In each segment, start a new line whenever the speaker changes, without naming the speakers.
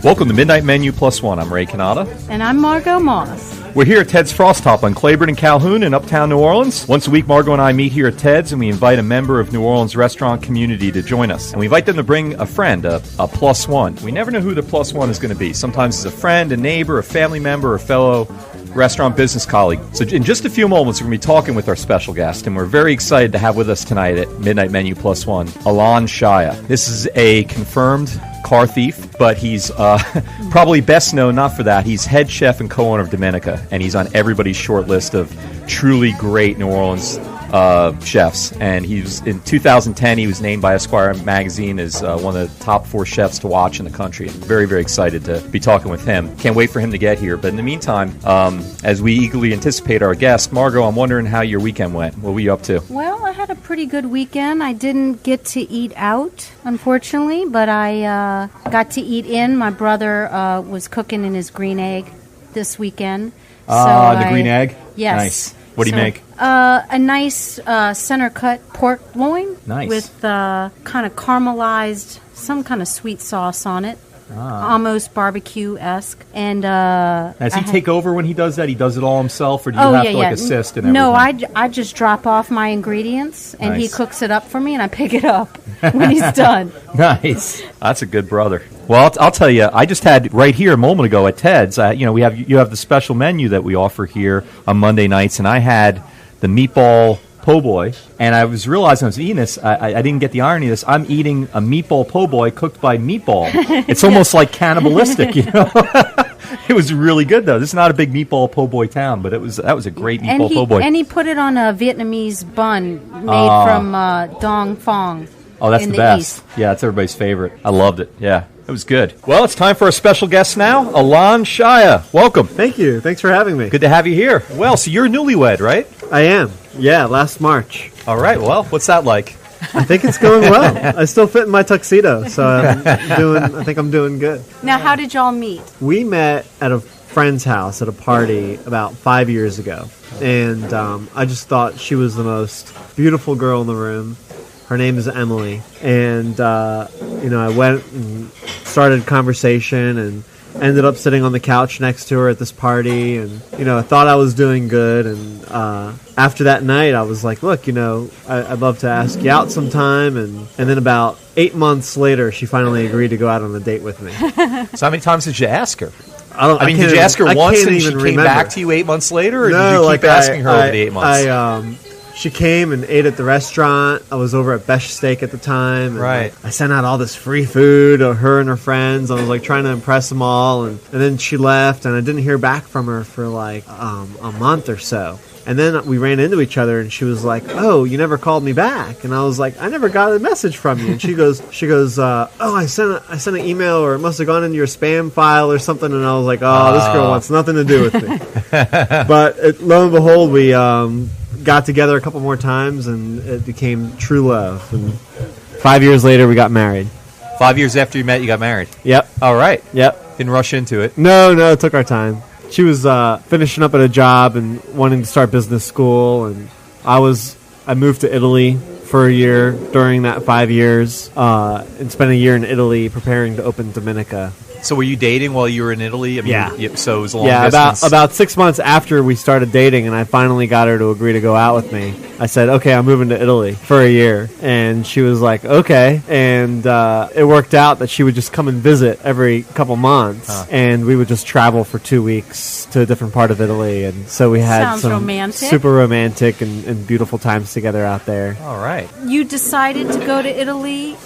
Welcome to Midnight Menu Plus One. I'm Ray Canada.
And I'm Margot Moss.
We're here at Ted's Frost Top on Claiborne and Calhoun in Uptown New Orleans. Once a week, Margot and I meet here at Ted's, and we invite a member of New Orleans restaurant community to join us. And we invite them to bring a friend, a plus one. We never know who the plus one is going to be. Sometimes it's a friend, a neighbor, a family member, a fellow restaurant business colleague. So in just a few moments, we're going to be talking with our special guest, and we're very excited to have with us tonight at Midnight Menu Plus One, Alon Shaya. This is a confirmed car thief, but he's probably best known not for that. He's head chef and co-owner of Dominica, and he's on everybody's short list of truly great New Orleans chefs. And he was in 2010, he was named by Esquire magazine as one of the top 4 chefs to watch in the country. I'm very, very excited to be talking with him. Can't wait for him to get here. But in the meantime, as we eagerly anticipate our guest, Margot, I'm wondering how your weekend went. What were you up to?
Well, I had a pretty good weekend. I didn't get to eat out, unfortunately, but I got to eat in. My brother was cooking in his green egg this weekend.
The green egg?
Yes.
Nice. What do you make?
A nice center-cut pork loin.
Nice.
With kind of caramelized, some kind of sweet sauce on it. Almost barbecue-esque. And
does he take over when he does that? He does it all himself, or do you have to assist and everything?
No, I just drop off my ingredients, and He cooks it up for me, and I pick it up when he's done.
Nice. That's a good brother. Well, I'll tell you, I just had right here a moment ago at Ted's. You have the special menu that we offer here on Monday nights, and I had the meatball po' boy, and I was realizing I was eating this. I didn't get the irony of this. I'm eating a meatball po' boy cooked by meatball. It's almost like cannibalistic, you know. It was really good though. This is not a big meatball po' boy town, but that was a great meatball po' boy.
And he put it on a Vietnamese bun made from dong phong.
Oh, that's the best.
East.
Yeah, that's everybody's favorite. I loved it. Yeah. It was good. Well, it's time for our special guest now, Alon Shaya. Welcome.
Thank you. Thanks for having me.
Good to have you here. Well, so you're newlywed, right?
I am. Yeah, last March.
All right. Well, what's that like?
I think it's going well. I still fit in my tuxedo, so I think I'm doing good.
Now, how did y'all meet?
We met at a friend's house at a party about 5 years ago, and I just thought she was the most beautiful girl in the room. Her name is Emily, and I went and started conversation and ended up sitting on the couch next to her at this party, and I thought I was doing good. And after that night, I was like, "Look, I'd love to ask you out sometime." And then about 8 months later, she finally agreed to go out on a date with me.
So how many times did you ask her?
Did
you ask her once and she came back to you 8 months later, or did you keep asking her over the 8 months?
She came and ate at the restaurant. I was over at Besh Steak at the time. And
right.
I sent out all this free food to her and her friends. I was like trying to impress them all. And then she left, and I didn't hear back from her for like a month or so. And then we ran into each other, and she was like, "Oh, you never called me back." And I was like, "I never got a message from you." And she goes, "Oh, I sent an email, or it must have gone into your spam file or something." And I was like, "Oh, this girl wants nothing to do with me." But lo and behold, we got together a couple more times, and it became true love. And 5 years later, we got married.
5 years after you met, you got married?
Yep.
All right.
Yep.
Didn't rush into it?
No, it took our time. She was finishing up at a job and wanting to start business school, and I moved to Italy for a year during that 5 years, and spent a year in Italy preparing to open Dominica.
So were you dating while you were in Italy?
Yeah.
So it was a long distance?
About 6 months after we started dating, and I finally got her to agree to go out with me. I said, "Okay, I'm moving to Italy for a year." And she was like, "Okay." And it worked out that she would just come and visit every couple months, and we would just travel for 2 weeks to a different part of Italy. And so we had some
romantic.
Super romantic and beautiful times together out there.
All right.
You decided to go to Italy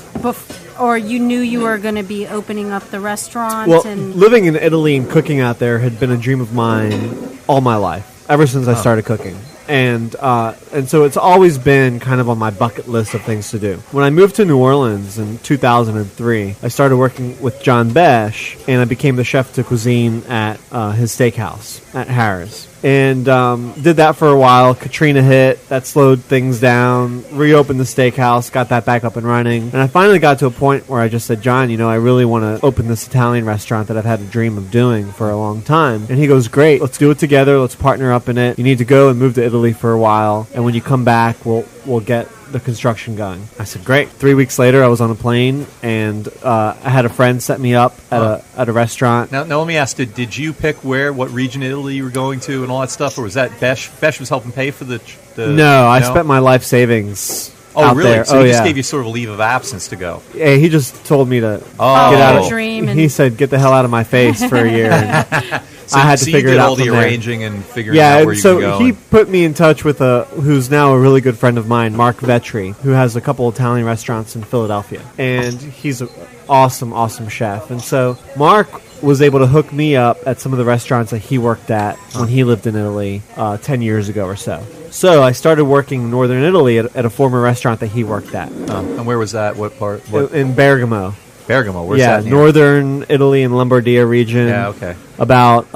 or you knew you were going to be opening up the restaurant?
Well, living in Italy and cooking out there had been a dream of mine all my life, ever since I started cooking. And so it's always been kind of on my bucket list of things to do. When I moved to New Orleans in 2003, I started working with John Besh, and I became the chef de cuisine at his steakhouse at Harris. And did that for a while. Katrina hit. That slowed things down. Reopened the steakhouse. Got that back up and running. And I finally got to a point where I just said, John, I really want to open this Italian restaurant that I've had a dream of doing for a long time. And he goes, great. Let's do it together. Let's partner up in it. You need to go and move to Italy for a while. And when you come back, we'll get the construction going. I said, great. 3 weeks later, I was on a plane, and I had a friend set me up at a restaurant.
Now let me ask, did you pick what region of Italy you were going to and all that stuff, or was that Besh? Besh was helping pay for the
No, I spent my life savings out
really?
there.
So he just gave you sort of a leave of absence to go.
Yeah, he just told me to get
out of dream.
He said, get the hell out of my face for a year. And
So,
I had to figure
you did
it out
all the
from there.
arranging and figuring out where you
so
could go.
he put me in touch with who's now a really good friend of mine, Mark Vetri, who has a couple Italian restaurants in Philadelphia, and he's an awesome chef. And so Mark was able to hook me up at some of the restaurants that he worked at when he lived in Italy 10 years ago or so. So I started working in northern Italy at a former restaurant that he worked at.
And where was that? What part?
In Bergamo.
Bergamo, where's that near?
Northern Italy and Lombardia region.
Yeah, okay.
About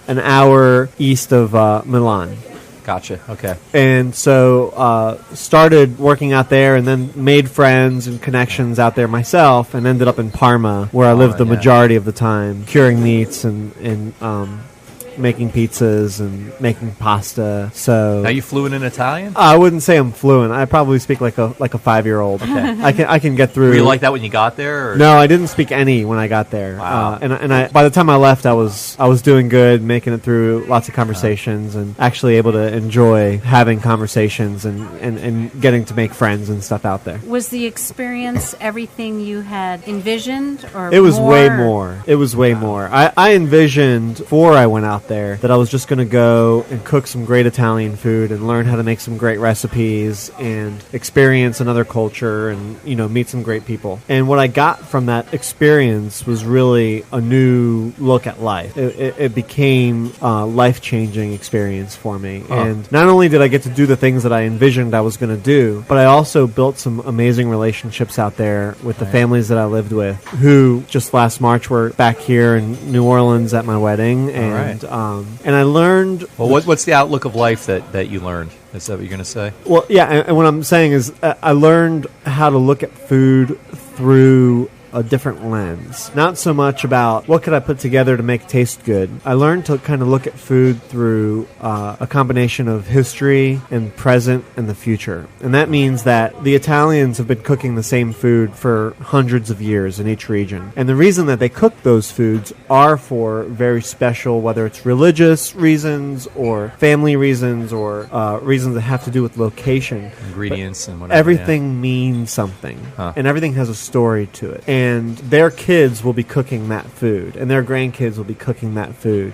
an hour east of Milan.
Gotcha, okay.
And so started working out there, and then made friends and connections out there myself, and ended up in Parma, where I lived the majority of the time, curing meats and making pizzas and making pasta. So
now you fluent in Italian?
I wouldn't say I'm fluent. I probably speak like a 5-year-old. Okay. I can get through.
Were you like that when you got there? Or?
No, I didn't speak any when I got there.
Wow.
And I by the time I left, I was doing good, making it through lots of conversations, and actually able to enjoy having conversations and getting to make friends and stuff out there.
Was the experience everything you had envisioned, or
it was
more?
way more? It was way more. I envisioned before I went out there that I was just going to go and cook some great Italian food and learn how to make some great recipes and experience another culture and meet some great people. And what I got from that experience was really a new look at life. It became a life-changing experience for me. And not only did I get to do the things that I envisioned I was going to do, but I also built some amazing relationships out there with the families that I lived with, who just last March were back here in New Orleans at my wedding. And I learned...
Well, what's the outlook of life that you learned? Is that what you're going to say?
Well, yeah, and what I'm saying is I learned how to look at food through a different lens. Not so much about what could I put together to make it taste good. I learned to kind of look at food through a combination of history and present and the future. And that means that the Italians have been cooking the same food for hundreds of years in each region. And the reason that they cook those foods are for very special, whether it's religious reasons or family reasons or reasons that have to do with location.
Ingredients and whatever.
Everything means something. And everything has a story to it. And their kids will be cooking that food, and their grandkids will be cooking that food.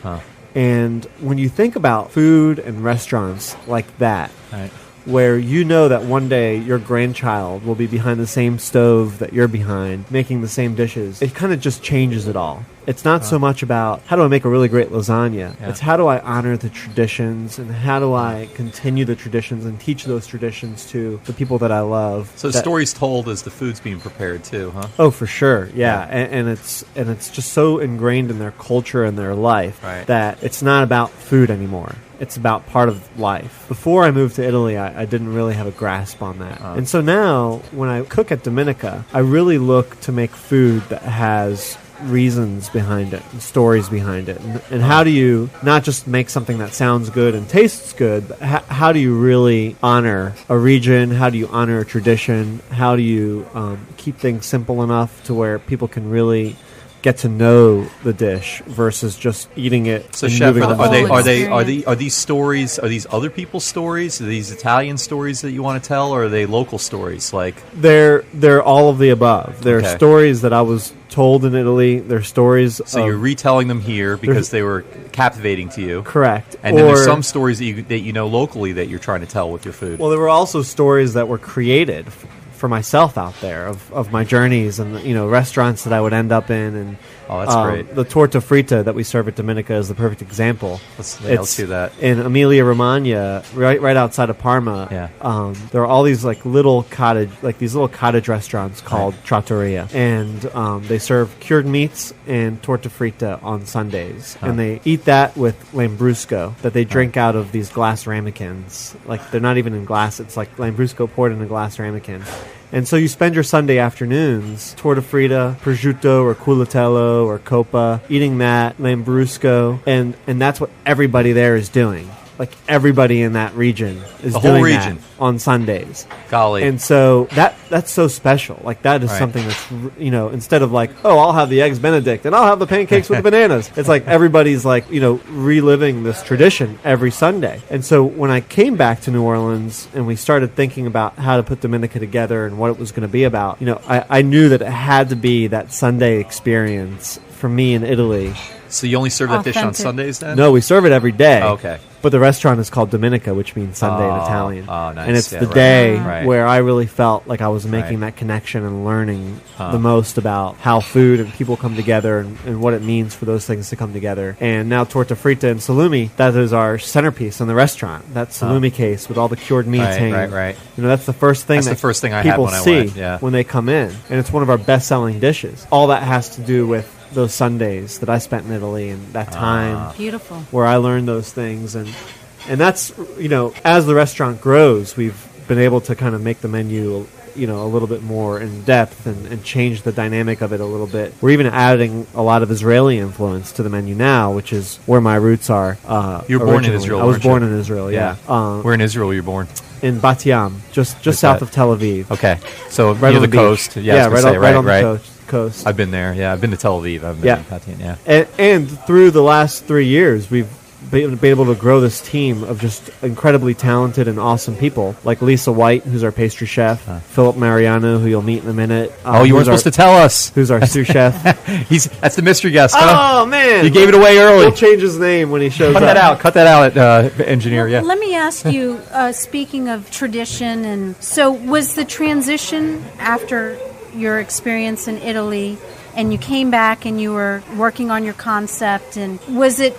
And when you think about food and restaurants like that,
right,
where that one day your grandchild will be behind the same stove that you're behind, making the same dishes, it kind of just changes it all. It's not so much about how do I make a really great lasagna. Yeah. It's how do I honor the traditions and how do I continue the traditions and teach those traditions to the people that I love.
So stories told as the food's being prepared too, huh?
Oh, for sure, yeah. And it's just so ingrained in their culture and their life that it's not about food anymore. It's about part of life. Before I moved to Italy, I didn't really have a grasp on that. And so now, when I cook at Dominica, I really look to make food that has reasons behind it and stories behind it. And how do you not just make something that sounds good and tastes good, but how do you really honor a region? How do you honor a tradition? How do you keep things simple enough to where people can really get to know the dish versus just eating it?
So, chef, are these stories? Are these other people's stories? Are these Italian stories that you want to tell, or are they local stories? Like
they're all of the above. They're stories that I was told in Italy. They're stories.
So you're retelling them here because they were captivating to you.
Correct.
And then there's some stories that you know locally that you're trying to tell with your food.
Well, there were also stories that were created for myself out there of my journeys and restaurants that I would end up in. And
that's great.
The torta frita that we serve at Dominica is the perfect example.
Let's do that
in Emilia Romagna, right outside of Parma.
Yeah.
There are all these little cottage restaurants called trattoria, and they serve cured meats and torta frita on Sundays, and they eat that with lambrusco that they drink out of these glass ramekins. Like, they're not even in glass; it's like lambrusco poured in a glass ramekin. And so you spend your Sunday afternoons, torta frita, prosciutto or culatello or coppa, eating that, lambrusco, and that's what everybody there is doing. Like, everybody in that region is
the
doing
whole region
that on Sundays.
Golly.
And so that's so special. Like, that is something that's, instead of like, oh, I'll have the eggs Benedict and I'll have the pancakes with the bananas. It's like everybody's like, reliving this tradition every Sunday. And so when I came back to New Orleans and we started thinking about how to put Dominica together and what it was going to be about, I knew that it had to be that Sunday experience for me in Italy.
So you only serve that dish on Sundays then?
No, we serve it every day.
Oh, okay.
But the restaurant is called Dominica, which means Sunday in Italian.
Oh, nice.
And it's the
right.
day where I really felt like I was making that connection and learning the most about how food and people come together and what it means for those things to come together. And now torta frita and salumi, that is our centerpiece in the restaurant. That salumi case with all the cured meats hanging.
Right.
That's the first thing
the first thing I
people
had when
see
I went.
when they come in. And it's one of our best-selling dishes. All that has to do with those Sundays that I spent in Italy and that time
beautiful
where I learned those things, and that's as the restaurant grows, we've been able to kind of make the menu a little bit more in depth and change the dynamic of it a little bit. We're even adding a lot of Israeli influence to the menu now, which is where my roots are.
You were born in Israel.
I was born in Israel. Yeah.
Where in Israel were you born?
In Bat Yam, just south of Tel Aviv.
Okay, so
right
near
on
the coast.
Yeah, right on the coast.
I've been there. Yeah, I've been to Tel Aviv. I've been to Patian,
And through the last 3 years, we've been able to grow this team of just incredibly talented and awesome people, like Lisa White, who's our pastry chef, Philip Mariano, who you'll meet in a minute.
You weren't supposed to tell us.
Who's our sous chef.
That's the mystery guest, huh?
Oh, man.
You gave it away early.
We'll change his name when he shows up.
Cut that out, engineer,
Well, let me ask you, speaking of tradition, and so was the transition after your experience in Italy, and you came back and you were working on your concept, and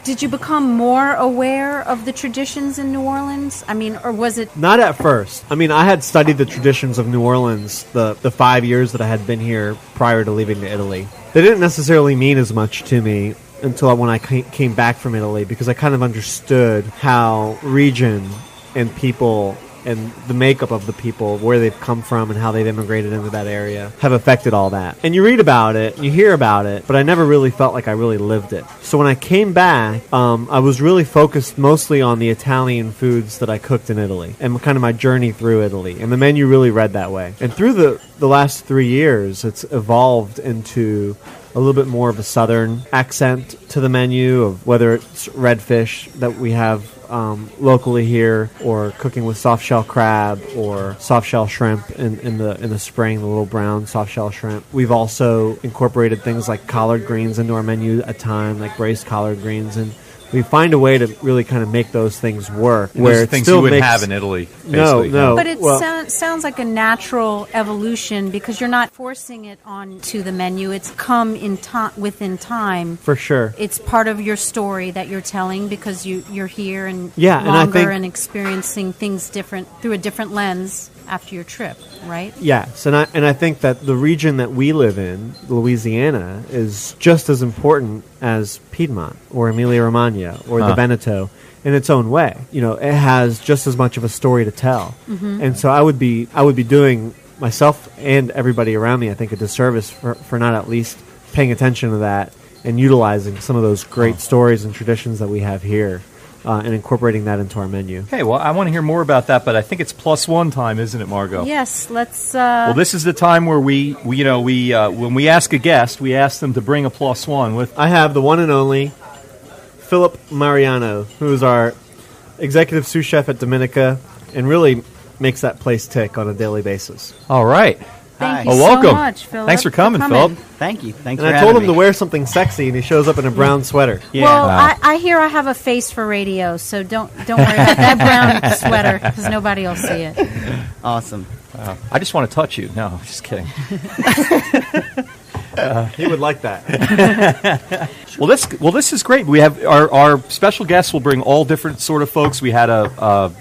did you become more aware of the traditions in New Orleans? I mean, or was it...
Not at first. I mean, I had studied the traditions of New Orleans the 5 years that I had been here prior to leaving to Italy. They didn't necessarily mean as much to me until when I came back from Italy, because I kind of understood how region and people and the makeup of the people, where they've come from and how they've immigrated into that area, have affected all that. And you read about it, you hear about it, but I never really felt like I really lived it. So when I came back, I was really focused mostly on the Italian foods that I cooked in Italy and kind of my journey through Italy. And the menu really read that way. And through the last 3 years, it's evolved into a little bit more of a southern accent to the menu, of whether it's red fish that we have locally here, or cooking with soft shell crab or soft shell shrimp in the spring, the little brown soft shell shrimp. We've also incorporated things like collard greens into our menu at times, like braised collard greens, and we find a way to really kind of make those things work.
And those things you wouldn't have in Italy, basically.
No.
But it sounds like a natural evolution, because you're not forcing it onto the menu. It's come within time.
For sure.
It's part of your story that you're telling, because you're here and
longer
and experiencing things different through a different lens after your trip, right?
Yes, and I think that the region that we live in, Louisiana, is just as important as Piedmont or Emilia-Romagna or the Veneto in its own way. It has just as much of a story to tell. Mm-hmm. And so I would be doing myself and everybody around me, I think, a disservice for not at least paying attention to that and utilizing some of those great stories and traditions that we have here. And incorporating that into our menu.
Okay, well, I want to hear more about that, but I think it's +1 time, isn't it, Margot?
Yes, let's...
Well, this is the time where we when we ask a guest, we ask them to bring a +1 with...
I have the one and only Philip Mariano, who is our executive sous chef at Dominica, and really makes that place tick on a daily basis.
All right.
Thank you
welcome.
so much, Philip.
Thanks for coming, Philip.
Thank you. Thanks
and
for
I told
having
him
me.
to wear something sexy, and he shows up in a brown sweater.
Yeah.
Well, I hear I have a face for radio, so don't worry about that brown sweater, because nobody will see it.
Awesome.
I just want to touch you. No, just kidding.
He would like that.
Well, this is great. We have our special guests will bring all different sort of folks. We had a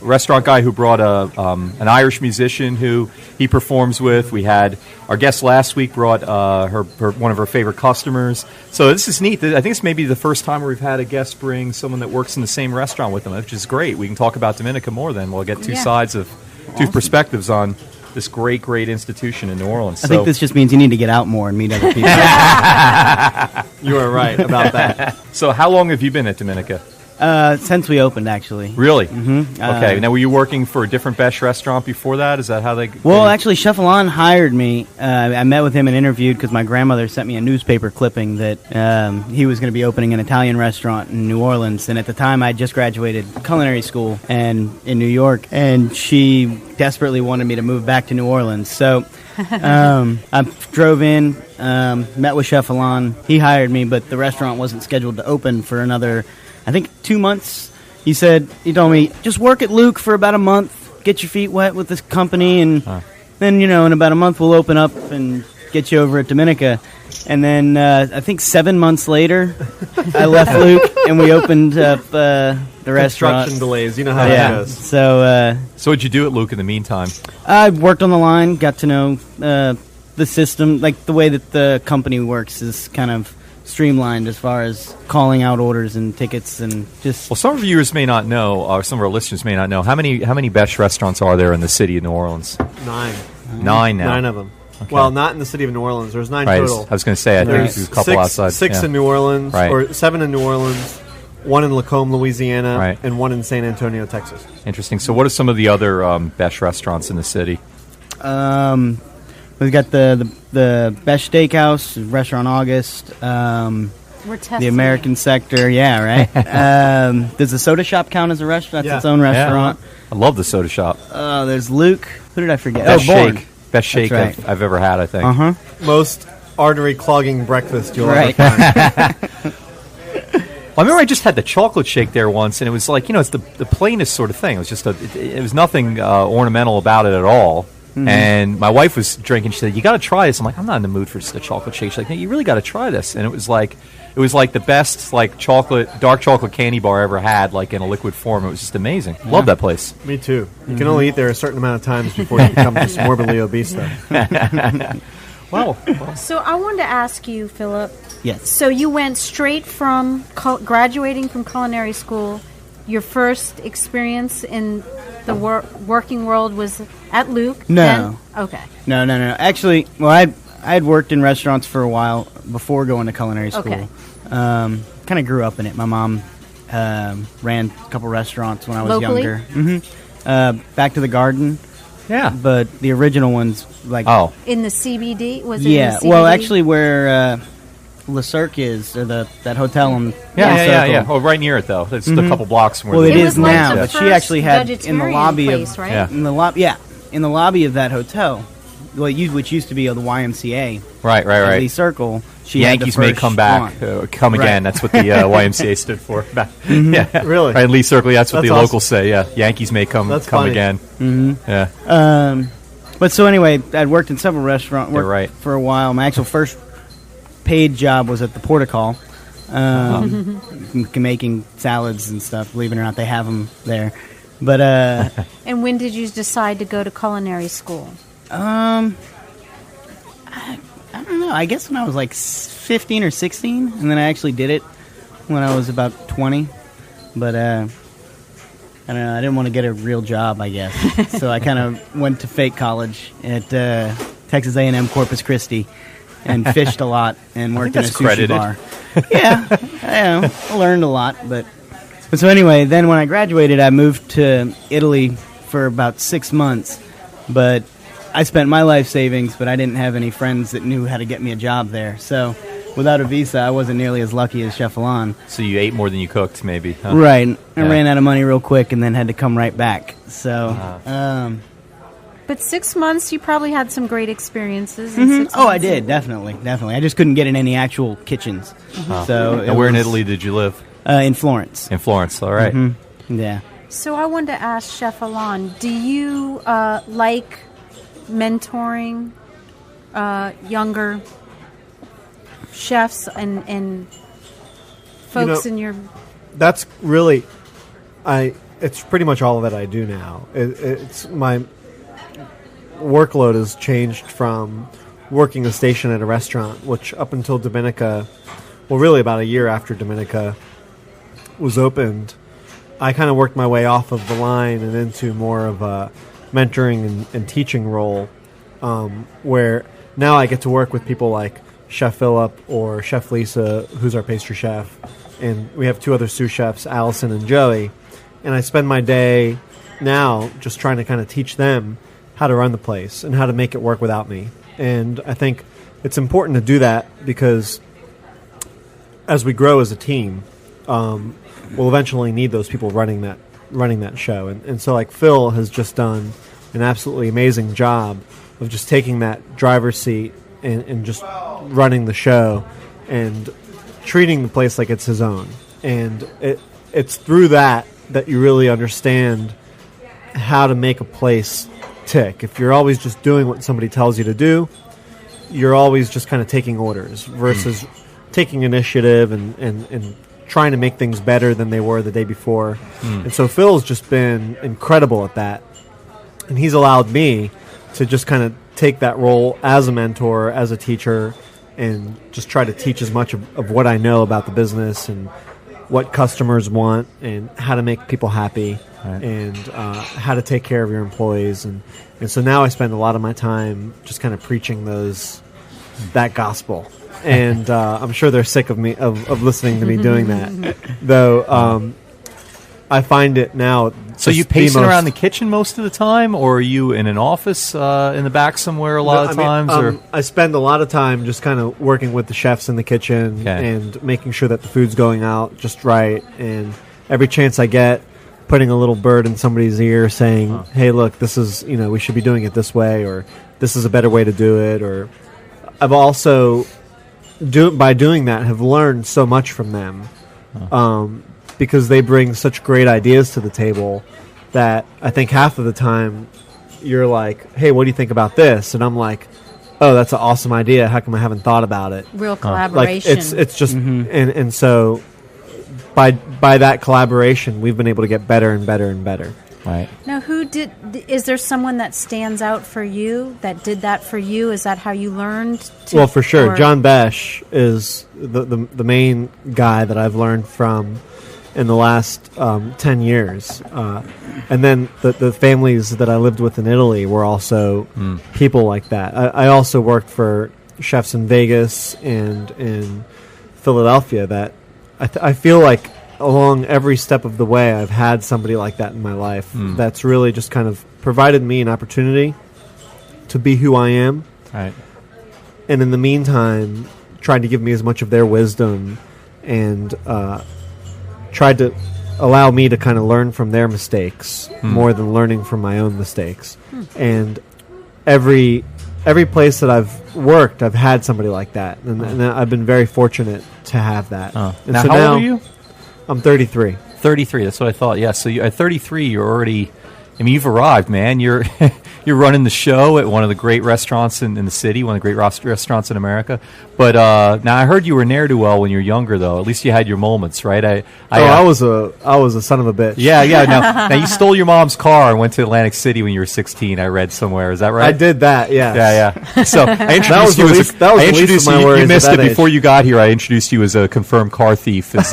restaurant guy who brought an Irish musician who he performs with. We had our guest last week brought her one of her favorite customers. So this is neat. I think this may be the first time where we've had a guest bring someone that works in the same restaurant with them, which is great. We can talk about Dominica more then. We'll get two sides of two perspectives on this great institution in New Orleans.
I think this just means you need to get out more and meet other people.
You are right about that.
So how long have you been at Dominica?
Since we opened, actually.
Really? Mm-hmm. Okay. Now, were you working for a different Besh restaurant before that? Is that how they...
Well, actually, Chef Alon hired me. I met with him and interviewed because my grandmother sent me a newspaper clipping that he was going to be opening an Italian restaurant in New Orleans. And at the time, I just graduated culinary school in New York. And she desperately wanted me to move back to New Orleans. So I drove in, met with Chef Alon. He hired me, but the restaurant wasn't scheduled to open for another... I think 2 months. He told me, just work at Luke for about a month, get your feet wet with this company, and then, in about a month we'll open up and get you over at Dominica. And then I think 7 months later, I left Luke and we opened up the restaurant.
Construction delays, you know how that goes.
So
what'd you do at Luke in the meantime?
I worked on the line, got to know the system, like the way that the company works is kind of streamlined as far as calling out orders and tickets and just...
Well, some of our viewers may not know, or some of our listeners may not know, how many Besh restaurants are there in the city of New Orleans?
9.
9 now.
9 of them.
Okay.
Well, not in the city of New Orleans. There's 9
right.
total.
I was going to say, I think there's a couple outside.
6 in New Orleans, or 7 in New Orleans, 1 in Lacombe, Louisiana, and 1 in San Antonio, Texas.
Interesting. So what are some of the other Besh restaurants in the city?
We've got the Besh Steakhouse, Restaurant August, the American Sector, right? Does the Soda Shop count as a restaurant? That's its own restaurant.
Yeah. I love the Soda Shop.
There's Luke. Who did I forget?
Best
Bourne.
Shake. Best shake I've ever had, I think.
Most artery-clogging breakfast you'll ever find.
I remember I just had the chocolate shake there once, and it was like, it's the plainest sort of thing. It was just it was nothing ornamental about it at all. Mm-hmm. And my wife was drinking. She said, "You got to try this." I'm like, "I'm not in the mood for just a chocolate shake." She's like, "No, you really got to try this." And it was like the best dark chocolate candy bar I ever had, like in a liquid form. It was just amazing. Yeah. Love that place.
Me too. You can only eat there a certain amount of times before you become just morbidly obese, though.
Wow.
So I wanted to ask you, Philip.
Yes.
So you went straight from graduating from culinary school. Your first experience in the working world was at Luke?
No.
Then? Okay.
No. Actually, well, I had worked in restaurants for a while before going to culinary school.
Okay.
Kind of grew up in it. My mom ran a couple restaurants when I was
Locally?
younger. Mm-hmm. Back to the Garden.
Yeah.
But the original ones, like...
Oh.
In the CBD? Was it
yeah.
in the CBD?
Well, actually, where... Le Cirque is, or that hotel on
yeah. Oh, right near it though. It's a couple blocks from where
it
it
is
like
now. But she actually had in the lobby
place,
of in the lobby of that hotel, which used to be the YMCA.
Right.
Lee Circle.
Yankees may come back, come again. That's what the YMCA stood for. Yeah,
really.
Right, Lee Circle. That's what the
awesome.
Locals say. Yeah, Yankees may come again.
Mm-hmm.
Yeah.
But so anyway, I'd worked in several restaurants for a while. My actual first paid job was at the Portical, making salads and stuff. Believe it or not, they have them there. But
and when did you decide to go to culinary school?
I don't know. I guess when I was like 15 or 16, and then I actually did it when I was about 20. But I don't know. I didn't want to get a real job, I guess. So I kind of went to fake college at Texas A&M Corpus Christi. And fished a lot and worked in a sushi bar. Yeah, I learned a lot. But so anyway, then when I graduated, I moved to Italy for about 6 months. But I spent my life savings, but I didn't have any friends that knew how to get me a job there. So without a visa, I wasn't nearly as lucky as Chef Alon.
So you ate more than you cooked, maybe? Huh?
Right. I ran out of money real quick and then had to come right back. So...
But 6 months, you probably had some great experiences. In 6 months.
Oh, I did, definitely. I just couldn't get in any actual kitchens. So
and where in Italy did you live?
In Florence.
In Florence, all right.
Mm-hmm. Yeah.
So I wanted to ask Chef Alon, do you like mentoring younger chefs and folks in your...
That's really, it's pretty much all that I do now. It's my workload has changed from working a station at a restaurant, which up until Dominica, well, really about a year after Dominica was opened, I kind of worked my way off of the line and into more of a mentoring and teaching role, where now I get to work with people like Chef Philip or Chef Lisa, who's our pastry chef, and we have 2 other sous chefs, Allison and Joey, and I spend my day now just trying to kind of teach them how to run the place and how to make it work without me. And I think it's important to do that because as we grow as a team, we'll eventually need those people running that show. And so like Phil has just done an absolutely amazing job of just taking that driver's seat and just running the show and treating the place like it's his own. And it's through that you really understand how to make a place tick. If you're always just doing what somebody tells you to do, you're always just kind of taking orders versus taking initiative and trying to make things better than they were the day before. And so Phil's just been incredible at that. And he's allowed me to just kind of take that role as a mentor, as a teacher, and just try to teach as much of what I know about the business and what customers want and how to make people happy, right, and how to take care of your employees. And so now I spend a lot of my time just kind of preaching that gospel. And I'm sure they're sick of me of listening to me doing that. Though I find it now.
So you pacing around the kitchen most of the time, or are you in an office in the back somewhere a lot of times? Or
I spend a lot of time just kind of working with the chefs in the kitchen and making sure that the food's going out just right. And every chance I get, putting a little bird in somebody's ear saying, "Hey, look, this is we should be doing it this way," or "This is a better way to do it." Or I've also by doing that have learned so much from them. Because they bring such great ideas to the table that I think half of the time you're like, "Hey, what do you think about this?" And I'm like, "Oh, that's an awesome idea. How come I haven't thought about it?"
Real collaboration.
Like it's just and so by that collaboration, we've been able to get better and better and better.
Right.
Now, is there someone that stands out for you that did that for you? Is that how you learned?
Well, for sure. John Besh is the main guy that I've learned from in the last 10 years. And then the families that I lived with in Italy were also people like that. I also worked for chefs in Vegas and in Philadelphia that I feel like along every step of the way I've had somebody like that in my life that's really just kind of provided me an opportunity to be who I am.
Right.
And in the meantime, tried to give me as much of their wisdom and tried to allow me to kind of learn from their mistakes more than learning from my own mistakes. And every place that I've worked, I've had somebody like that, and I've been very fortunate to have that. And
now,
so
how old are you?
I'm 33.
33. That's what I thought. Yeah. So at 33, you're already. I mean, you've arrived, man. You're you're running the show at one of the great restaurants in the city, one of the great restaurants in America. But now I heard you were ne'er-do-well when you were younger, though. At least you had your moments, right?
I was a son of a bitch.
Yeah. Now you stole your mom's car and went to Atlantic City when you were 16. I read somewhere. Is that right?
I did that. Yeah.
Yeah. So I introduced you as you missed it before you got here. I introduced you as a confirmed car thief.
The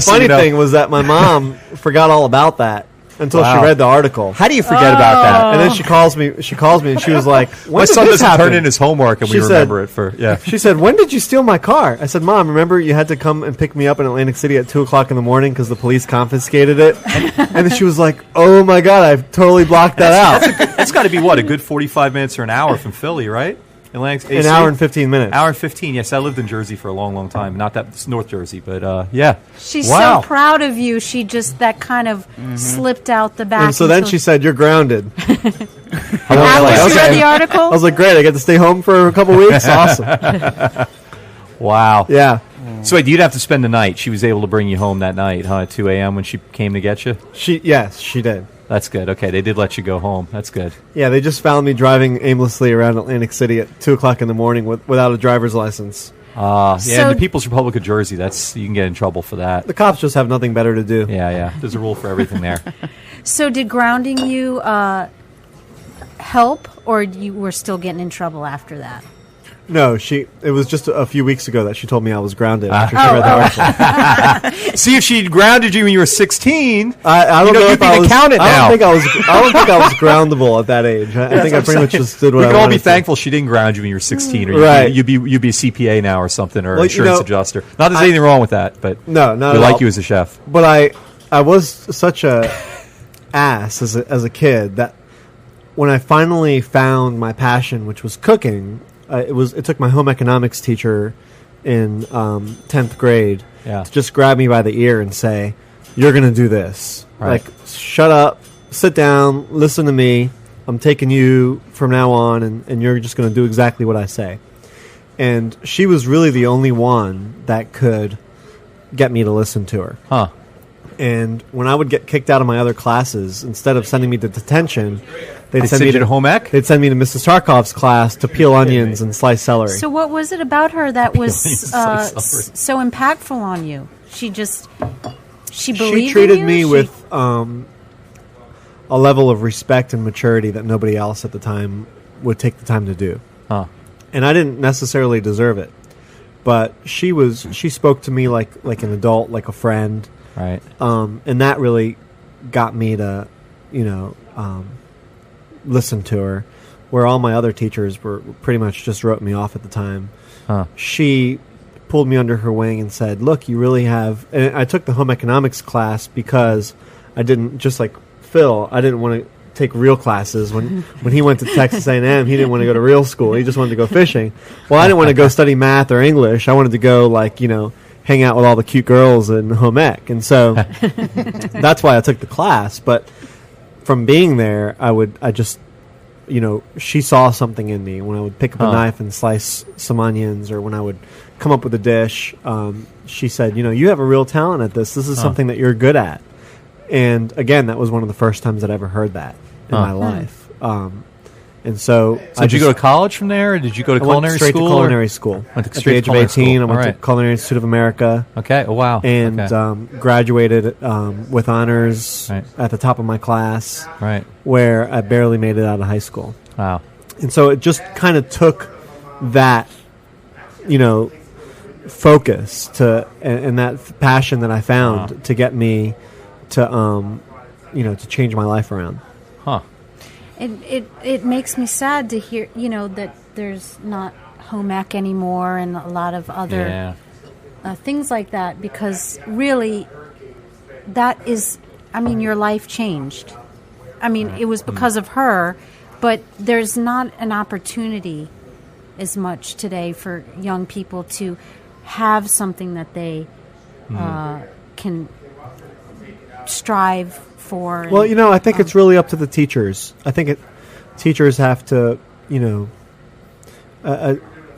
funny thing was that my mom forgot all about that. Until she read the article.
How do you forget about that?
And then she calls me and she was like,
my son doesn't turn in his homework and we remember it for, yeah.
She said, "When did you steal my car?" I said, "Mom, remember you had to come and pick me up in Atlantic City at 2 o'clock in the morning because the police confiscated it?" And then she was like, "Oh my God, I've totally blocked that out."
That's got to be what, a good 45 minutes or an hour from Philly, right? Atlantic,
an hour and 15 minutes.
Hour and 15, yes. I lived in Jersey for a long, long time. Not that, it's North Jersey, but yeah.
She's so proud of you. She just, that kind of slipped out the back.
And so then she said, "You're grounded."
After she read the article?
I was like, "Great, I get to stay home for a couple weeks." Awesome.
Wow.
Yeah.
So wait, you'd have to spend the night. She was able to bring you home that night, huh, at 2 a.m. when she came to get you?
Yes, she did.
That's good. Okay, they did let you go home. That's good.
Yeah, they just found me driving aimlessly around Atlantic City at 2 o'clock in the morning without a driver's license.
Yeah,
So-
and the People's Republic of Jersey, you can get in trouble for that.
The cops just have nothing better to do.
Yeah. There's a rule for everything there.
So did grounding you help, or you were still getting in trouble after that?
No, it was just a few weeks ago that she told me I was grounded after she read the article.
See, if she grounded you when you were 16,
I don't know
you'd
if
be
I
an
was.
accountant
I
now.
don't think I was groundable at that age. I think I pretty much just did what
We
I
can all
wanted
be
to.
thankful she didn't ground you when you were 16, or
Right.
you'd be a CPA now or something, or
Well,
insurance adjuster. Not that there's anything wrong with that, but
No, not
we
at
like
all.
you as a chef.
But I was such a ass as a kid that when I finally found my passion, which was cooking, it took my home economics teacher in 10th grade
Yeah.
to just grab me by the ear and say, "You're going to do this.
Right.
Like, shut up, sit down, listen to me. I'm taking you from now on, and you're just going to do exactly what I say." And she was really the only one that could get me to listen to her.
Huh.
And when I would get kicked out of my other classes, instead of sending me to detention, they'd send me
you to home ec?
They'd send me to Mrs. Tarkov's class to peel onions and slice celery.
So what was it about her that was
Slice celery.
so impactful on you? She believed
She treated
in you?
me with a level of respect and maturity that nobody else at the time would take the time to do.
Huh.
And I didn't necessarily deserve it, but she spoke to me like an adult, like a friend.
Right.
And that really got me to, listen to her, where all my other teachers were pretty much just wrote me off at the time.
Huh.
She pulled me under her wing and said, "Look, you really have." And I took the home economics class because I didn't, just like Phil, I didn't want to take real classes. When he went to Texas A&M, he didn't want to go to real school. He just wanted to go fishing. Well, I didn't want to go study math or English. I wanted to go hang out with all the cute girls in home ec. And so that's why I took the class. But from being there, she saw something in me when I would pick up a knife and slice some onions, or when I would come up with a dish. She said, "You have a real talent at this. This is something that you're good at." And again, that was one of the first times I'd ever heard that in my life. And so
did you go to college from there, or did you go to culinary
straight
school?
to culinary school.
Went
At the
straight
age
to
of 18,
culinary
I went
school.
to Culinary Institute of America.
Okay. Oh, wow.
And
Okay.
graduated with honors
Right.
at the top of my class,
Right.
where I barely made it out of high school.
Wow.
And so it just kind of took that, focus and that passion that I found to get me to, to change my life around.
Huh.
It makes me sad to hear, that there's not home ec anymore and a lot of other things like that, because really that is, your life changed. It was because of her, but there's not an opportunity as much today for young people to have something that they can strive for.
Well, I think it's really up to the teachers. I think teachers have to,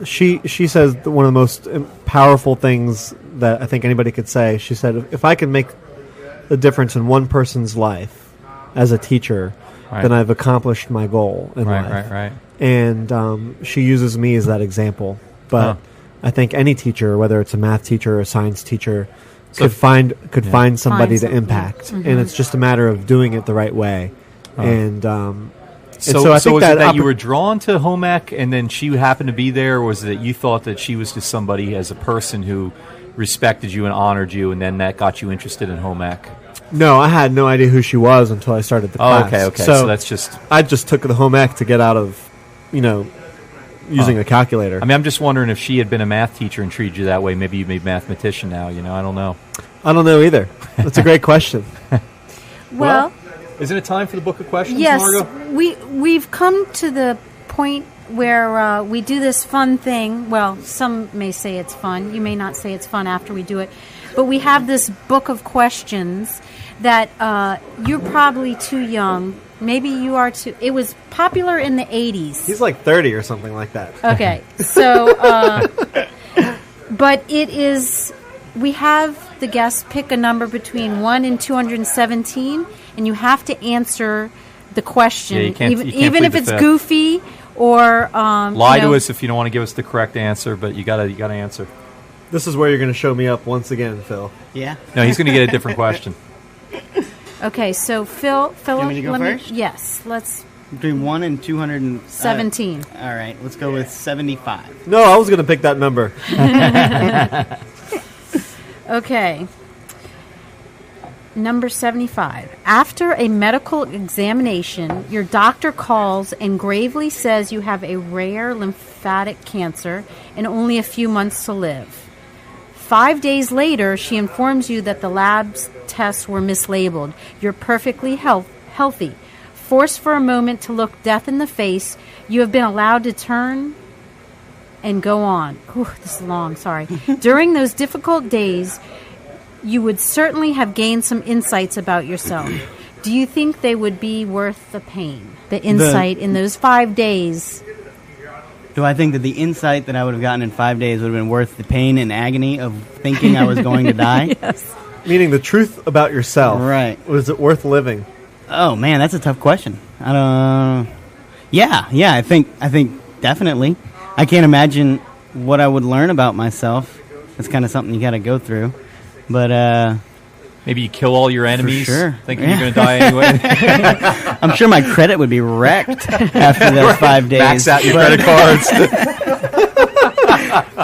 she says that one of the most powerful things that I think anybody could say. She said, if I can make a difference in one person's life as a teacher, then I've accomplished my goal in life.
Right.
And she uses me as that example. But I think any teacher, whether it's a math teacher or a science teacher, could find somebody to impact, and it's just a matter of doing it the right way. And so I think
was it that you were drawn to home ec, and then she happened to be there, or was it that you thought that she was just somebody as a person who respected you and honored you, and then that got you interested in home ec?
No, I had no idea who she was until I started the class.
Okay. So that's just...
I just took the home ec to get out of, using a calculator.
I'm just wondering if she had been a math teacher and treated you that way, maybe you'd be a mathematician now, I don't know.
I don't know either. That's a great question.
Well,
isn't it time for the book of questions,
yes,
Margo?
we've come to the point where we do this fun thing. Well, some may say it's fun. You may not say it's fun after we do it. But we have this book of questions that you're probably too young. Maybe you are too. It was popular in the 80s.
He's like 30 or something like that.
Okay. So, but it is, we have the guests pick a number between 1 and 217, and you have to answer the question,
Yeah, you can't
even
plead
if
the
it's
fifth.
goofy or
Lie to us if you don't want to give us the correct answer, but you gotta answer.
This is where you're going to show me up once again, Phil.
Yeah.
No, he's going to get a different question.
Okay, so Philip,
want me to go first?
Yes, let's
Between 1 and 217.
All
right, let's go with 75.
No, I was going to pick that number.
Okay. Number 75. After a medical examination, your doctor calls and gravely says you have a rare lymphatic cancer and only a few months to live. 5 days later, she informs you that the lab's tests were mislabeled. You're perfectly healthy. Forced for a moment to look death in the face, you have been allowed to turn and go on. Whew, this is long, sorry. During those difficult days, you would certainly have gained some insights about yourself. Do you think they would be worth the pain? The insight in those 5 days?
Do I think that the insight that I would have gotten in 5 days would have been worth the pain and agony of thinking I was going to die?
Yes.
Meaning the truth about yourself.
Right.
Was it worth living?
Oh man, that's a tough question. I don't. Yeah. I think definitely. I can't imagine what I would learn about myself. It's kind of something you got to go through. But
Maybe you kill all your enemies,
sure.
thinking you're going to die anyway.
I'm sure my credit would be wrecked after those 5 days.
Max out your credit cards.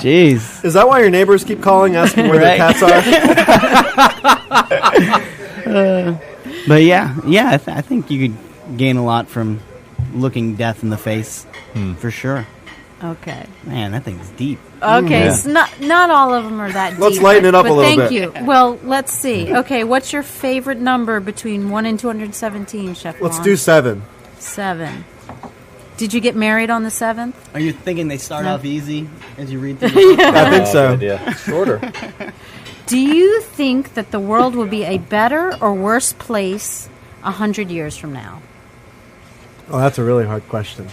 Jeez.
Is that why your neighbors keep calling, asking where their
Right.
cats are?
But yeah, I think you could gain a lot from looking death in the face, for sure.
Okay.
Man, that thing's deep.
Okay,
Yeah.
so not all of them are that deep.
Let's lighten it up
but
a little
thank
bit.
you. Well, let's see. Okay, what's your favorite number between 1 and 217, Chef
Let's
Juan?
do 7.
7. Did you get married on the 7th?
Are you thinking they start
No.
off easy as you read through the book?
I think so.
Yeah, shorter.
Do you think that the world will be a better or worse place 100 years from now?
Oh, that's a really hard question.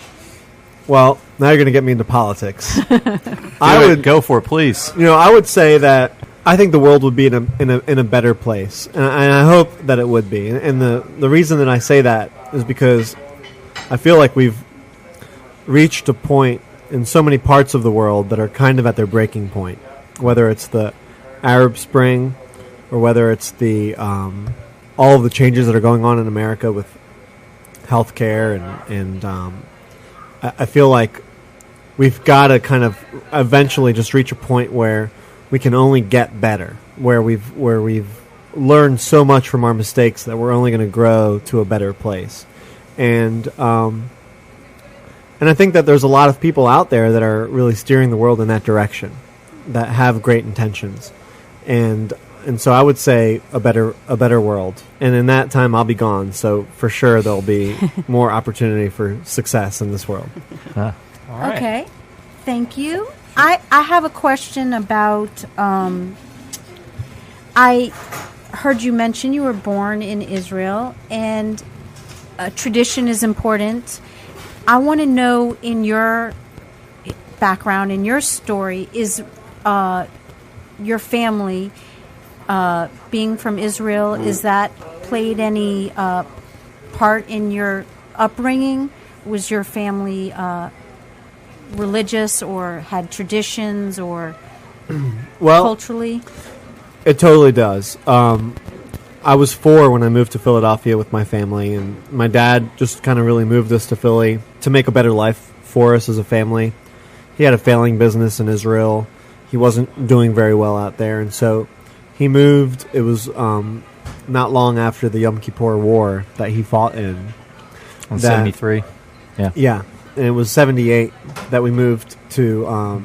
Well, now you're going to get me into politics.
I would go for it, please.
I would say that I think the world would be in a better place, and I hope that it would be. And the reason that I say that is because I feel like we've reached a point in so many parts of the world that are kind of at their breaking point, whether it's the Arab Spring or whether it's the all of the changes that are going on in America with healthcare and I feel like we've got to kind of eventually just reach a point where we can only get better, where we've learned so much from our mistakes that we're only going to grow to a better place. And I think that there's a lot of people out there that are really steering the world in that direction, that have great intentions. And so I would say a better world. And in that time, I'll be gone. So for sure, there'll be more opportunity for success in this world.
All right.
Okay, thank you. I have a question about, I heard you mention you were born in Israel, and tradition is important. I want to know, in your background, in your story, is your family, being from Israel, is that played any part in your upbringing? Was your family religious or had traditions or culturally?
It totally does. I was 4 when I moved to Philadelphia with my family, and my dad just kind of really moved us to Philly to make a better life for us as a family. He had a failing business in Israel. He wasn't doing very well out there, and so he moved. It was not long after the Yom Kippur War that he fought in.
On 73. Yeah.
Yeah, and it was 78 that we moved to,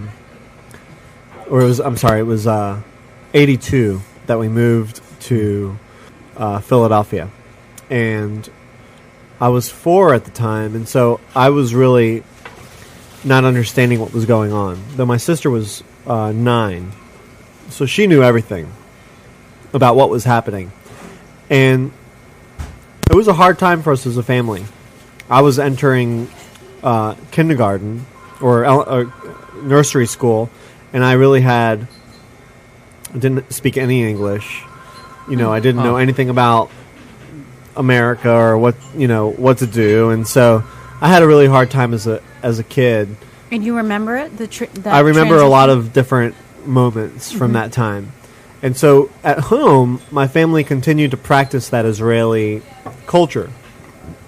it was 82 that we moved to Philadelphia. And I was 4 at the time, and so I was really not understanding what was going on. Though my sister was 9, so she knew everything about what was happening. And it was a hard time for us as a family. I was entering kindergarten or nursery school, and I really had I didn't speak any English. I didn't know anything about America or what to do, and so I had a really hard time as a kid.
And you remember it?
I remember a lot of different moments from that time. And so at home, my family continued to practice that Israeli culture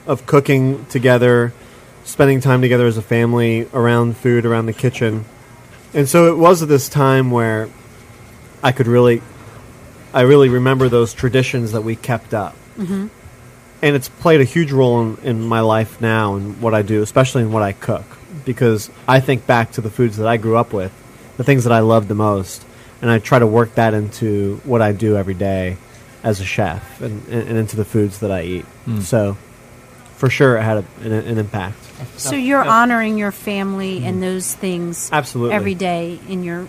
of cooking together, spending time together as a family around food, around the kitchen. And so it was at this time where I really remember those traditions that we kept up. Mm-hmm. And it's played a huge role in my life now and what I do, especially in what I cook. Because I think back to the foods that I grew up with, the things that I love the most, and I try to work that into what I do every day as a chef and into the foods that I eat. So, for sure, it had an impact.
So you're honoring your family and those things
absolutely
every day in your...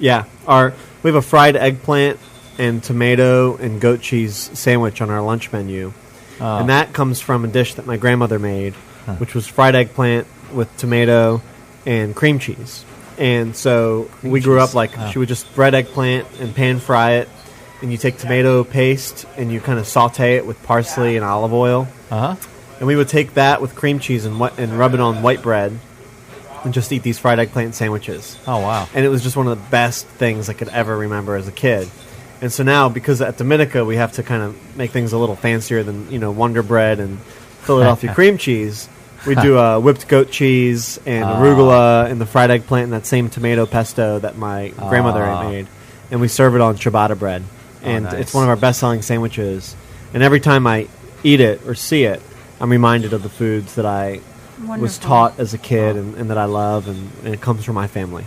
Yeah. We have a fried eggplant and tomato and goat cheese sandwich on our lunch menu. And that comes from a dish that my grandmother made, which was fried eggplant with tomato and cream cheese. And so we grew up she would just bread eggplant and pan fry it, and you take tomato paste and you kind of saute it with parsley and olive oil. And we would take that with cream cheese and rub it on white bread and just eat these fried eggplant sandwiches.
Oh, wow.
And it was just one of the best things I could ever remember as a kid. And so now, because at Dominica we have to kind of make things a little fancier than, Wonder Bread and Philadelphia cream cheese, we do whipped goat cheese and arugula and the fried eggplant and that same tomato pesto that my grandmother made. And we serve it on ciabatta bread. And
nice.
It's one of our best-selling sandwiches. And every time I eat it or see it, I'm reminded of the foods that I was taught as a kid and that I love, and it comes from my family.